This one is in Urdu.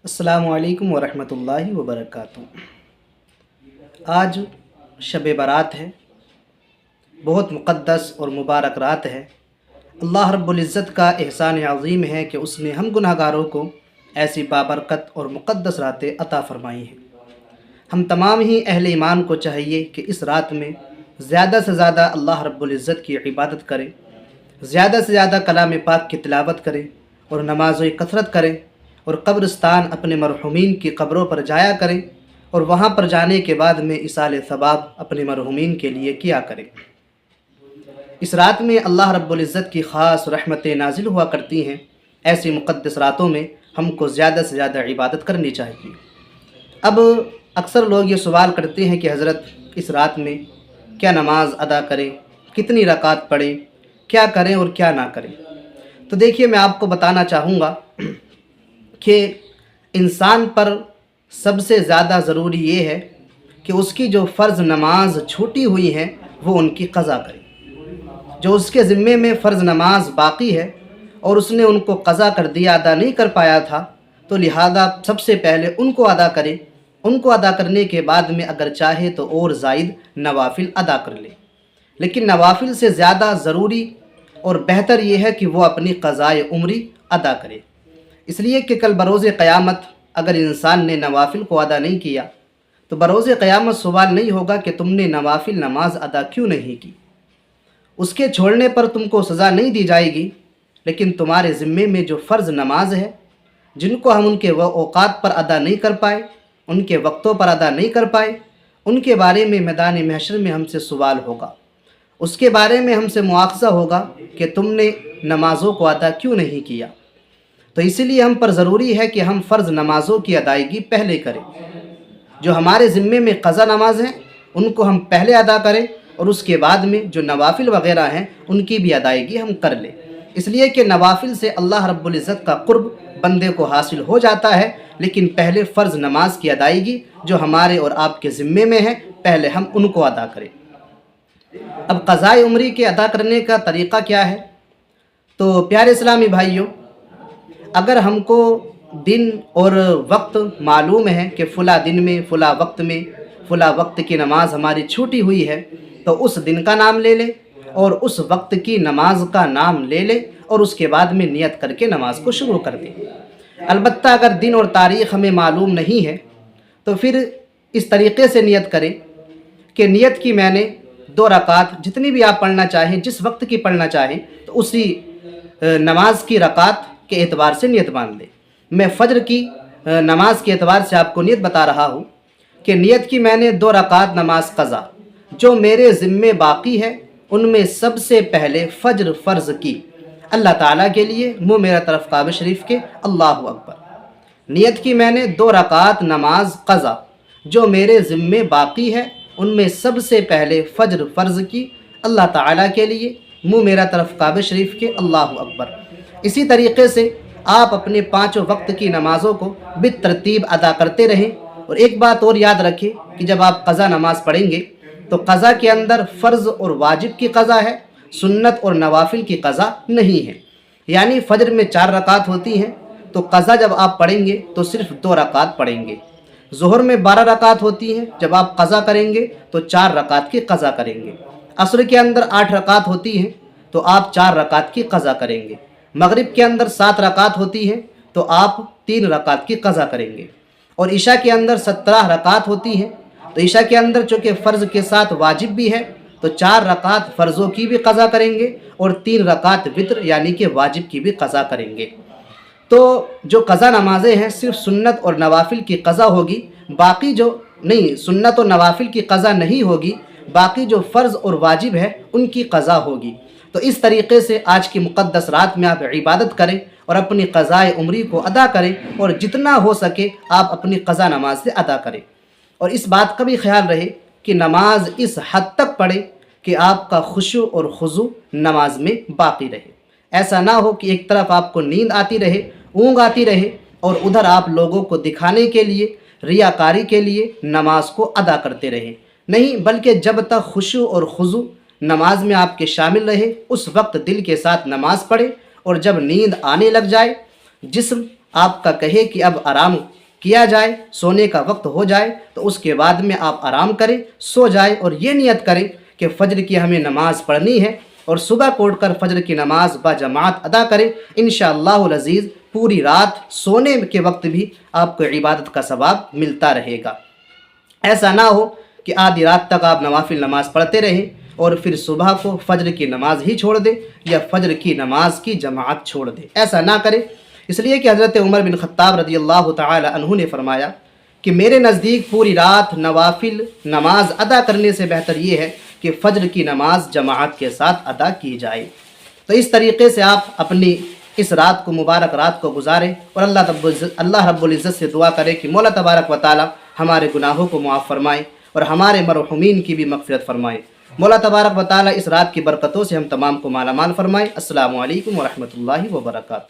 السلام علیکم ورحمۃ اللہ وبرکاتہ۔ آج شب برات ہے، بہت مقدس اور مبارک رات ہے۔ اللہ رب العزت کا احسان عظیم ہے کہ اس نے ہم گناہ گاروں کو ایسی بابرکت اور مقدس راتیں عطا فرمائی ہیں۔ ہم تمام ہی اہل ایمان کو چاہیے کہ اس رات میں زیادہ سے زیادہ اللہ رب العزت کی عبادت کریں، زیادہ سے زیادہ کلام پاک کی تلاوت کریں اور نمازوں کی کثرت کریں، اور قبرستان اپنے مرحومین کی قبروں پر جایا کریں، اور وہاں پر جانے کے بعد میں ایصال ثواب اپنے مرحومین کے لیے کیا کریں۔ اس رات میں اللہ رب العزت کی خاص رحمتیں نازل ہوا کرتی ہیں۔ ایسی مقدس راتوں میں ہم کو زیادہ سے زیادہ عبادت کرنی چاہیے۔ اب اکثر لوگ یہ سوال کرتے ہیں کہ حضرت اس رات میں کیا نماز ادا کریں، کتنی رکعت پڑھیں، کیا کریں اور کیا نہ کریں۔ تو دیکھیے، میں آپ کو بتانا چاہوں گا کہ انسان پر سب سے زیادہ ضروری یہ ہے کہ اس کی جو فرض نماز چھوٹی ہوئی ہیں وہ ان کی قضا کرے۔ جو اس کے ذمے میں فرض نماز باقی ہے اور اس نے ان کو قضا کر دیا، ادا نہیں کر پایا تھا، تو لہذا سب سے پہلے ان کو ادا کرے۔ ان کو ادا کرنے کے بعد میں اگر چاہے تو اور زائد نوافل ادا کر لے، لیکن نوافل سے زیادہ ضروری اور بہتر یہ ہے کہ وہ اپنی قضائے عمری ادا کرے۔ اس لیے کہ کل بروز قیامت اگر انسان نے نوافل کو ادا نہیں کیا تو بروز قیامت سوال نہیں ہوگا کہ تم نے نوافل نماز ادا کیوں نہیں کی۔ اس کے چھوڑنے پر تم کو سزا نہیں دی جائے گی، لیکن تمہارے ذمے میں جو فرض نماز ہے، جن کو ہم ان کے اوقات پر ادا نہیں کر پائے، ان کے وقتوں پر ادا نہیں کر پائے، ان کے بارے میں میدان محشر میں ہم سے سوال ہوگا۔ اس کے بارے میں ہم سے مواخذہ ہوگا کہ تم نے نمازوں کو ادا کیوں نہیں کیا۔ تو اسی لیے ہم پر ضروری ہے کہ ہم فرض نمازوں کی ادائیگی پہلے کریں۔ جو ہمارے ذمے میں قضا نماز ہیں ان کو ہم پہلے ادا کریں، اور اس کے بعد میں جو نوافل وغیرہ ہیں ان کی بھی ادائیگی ہم کر لیں۔ اس لیے کہ نوافل سے اللہ رب العزت کا قرب بندے کو حاصل ہو جاتا ہے، لیکن پہلے فرض نماز کی ادائیگی جو ہمارے اور آپ کے ذمے میں ہے، پہلے ہم ان کو ادا کریں۔ اب قضائے عمری کے ادا کرنے کا طریقہ کیا ہے؟ تو پیارے اسلامی بھائیوں، اگر ہم کو دن اور وقت معلوم ہے کہ فلاں دن میں فلاں وقت میں فلاں وقت کی نماز ہماری چھوٹی ہوئی ہے، تو اس دن کا نام لے لیں اور اس وقت کی نماز کا نام لے لیں، اور اس کے بعد میں نیت کر کے نماز کو شروع کر دیں۔ البتہ اگر دن اور تاریخ ہمیں معلوم نہیں ہے تو پھر اس طریقے سے نیت کریں کہ نیت کی میں نے 2 رکعت جتنی بھی آپ پڑھنا چاہیں، جس وقت کی پڑھنا چاہیں، تو اسی نماز کی رکعت کے اعتبار سے نیت باندھ لیں۔ میں فجر کی نماز کے اعتبار سے آپ کو نیت بتا رہا ہوں کہ نیت کی میں نے 2 رکعت نماز قضا جو میرے ذمے باقی ہے، ان میں سب سے پہلے فجر فرض کی اللہ تعالیٰ کے لیے، منہ میرا طرف کعبہ شریف کے، اللہ اکبر۔ نیت کی میں نے 2 رکعت نماز قضا جو میرے ذمے باقی ہے، ان میں سب سے پہلے فجر فرض کی اللہ تعالیٰ کے لیے، منہ میرا طرف کعبہ شریف کے، اللہ اکبر۔ اسی طریقے سے آپ اپنے 5 وقت کی نمازوں کو بالترتیب ادا کرتے رہیں۔ اور ایک بات اور یاد رکھیں کہ جب آپ قضا نماز پڑھیں گے تو قضا کے اندر فرض اور واجب کی قضا ہے، سنت اور نوافل کی قضا نہیں ہے۔ یعنی فجر میں 4 رکعت ہوتی ہیں تو قضا جب آپ پڑھیں گے تو صرف 2 رکعت پڑھیں گے۔ ظہر میں 12 رکعت ہوتی ہیں، جب آپ قضا کریں گے تو 4 رکعت کی قضا کریں گے۔ عصر کے اندر 8 رکعت ہوتی ہیں تو آپ 4 رکعت کی قضا کریں گے۔ مغرب کے اندر 7 رکعت ہوتی ہیں تو آپ 3 رکعت کی قضا کریں گے۔ اور عشاء کے اندر 17 رکعت ہوتی ہیں تو عشاء کے اندر چونکہ فرض کے ساتھ واجب بھی ہے تو 4 رکعت فرضوں کی بھی قضا کریں گے اور 3 رکعت وتر یعنی کہ واجب کی بھی قضا کریں گے۔ تو جو قضا نمازیں ہیں صرف سنت اور نوافل کی قضا ہوگی، باقی جو نہیں، سنت اور نوافل کی قضا نہیں ہوگی، باقی جو فرض اور واجب ہے ان کی قضا ہوگی۔ تو اس طریقے سے آج کی مقدس رات میں آپ عبادت کریں اور اپنی قضائے عمری کو ادا کریں، اور جتنا ہو سکے آپ اپنی قضا نماز سے ادا کریں۔ اور اس بات کا بھی خیال رہے کہ نماز اس حد تک پڑھیں کہ آپ کا خشوع اور خضوع نماز میں باقی رہے۔ ایسا نہ ہو کہ ایک طرف آپ کو نیند آتی رہے، اونگ آتی رہے، اور ادھر آپ لوگوں کو دکھانے کے لیے، ریاکاری کے لیے نماز کو ادا کرتے رہیں۔ نہیں، بلکہ جب تک خشوع اور خضوع نماز میں آپ کے شامل رہے اس وقت دل کے ساتھ نماز پڑھیں، اور جب نیند آنے لگ جائے، جسم آپ کا کہے کہ اب آرام کیا جائے، سونے کا وقت ہو جائے، تو اس کے بعد میں آپ آرام کریں، سو جائیں اور یہ نیت کریں کہ فجر کی ہمیں نماز پڑھنی ہے، اور صبح کو اٹھ کر فجر کی نماز با جماعت ادا کریں۔ انشاءاللہ العزیز پوری رات سونے کے وقت بھی آپ کو عبادت کا ثواب ملتا رہے گا۔ ایسا نہ ہو کہ آدھی رات تک آپ نوافل نماز پڑھتے رہیں اور پھر صبح کو فجر کی نماز ہی چھوڑ دیں یا فجر کی نماز کی جماعت چھوڑ دیں، ایسا نہ کریں۔ اس لیے کہ حضرت عمر بن خطاب رضی اللہ تعالی عنہ نے فرمایا کہ میرے نزدیک پوری رات نوافل نماز ادا کرنے سے بہتر یہ ہے کہ فجر کی نماز جماعت کے ساتھ ادا کی جائے۔ تو اس طریقے سے آپ اپنی اس رات کو، مبارک رات کو گزاریں، اور اللہ رب العزت سے دعا کریں کہ مولا تبارک و تعالی ہمارے گناہوں کو معاف فرمائیں اور ہمارے مرحومین کی بھی مغفرت فرمائیں۔ مولا تبارک و تعالی اس رات کی برکتوں سے ہم تمام کو مالا مال فرمائیں۔ السلام علیکم ورحمۃ اللہ وبرکاتہ۔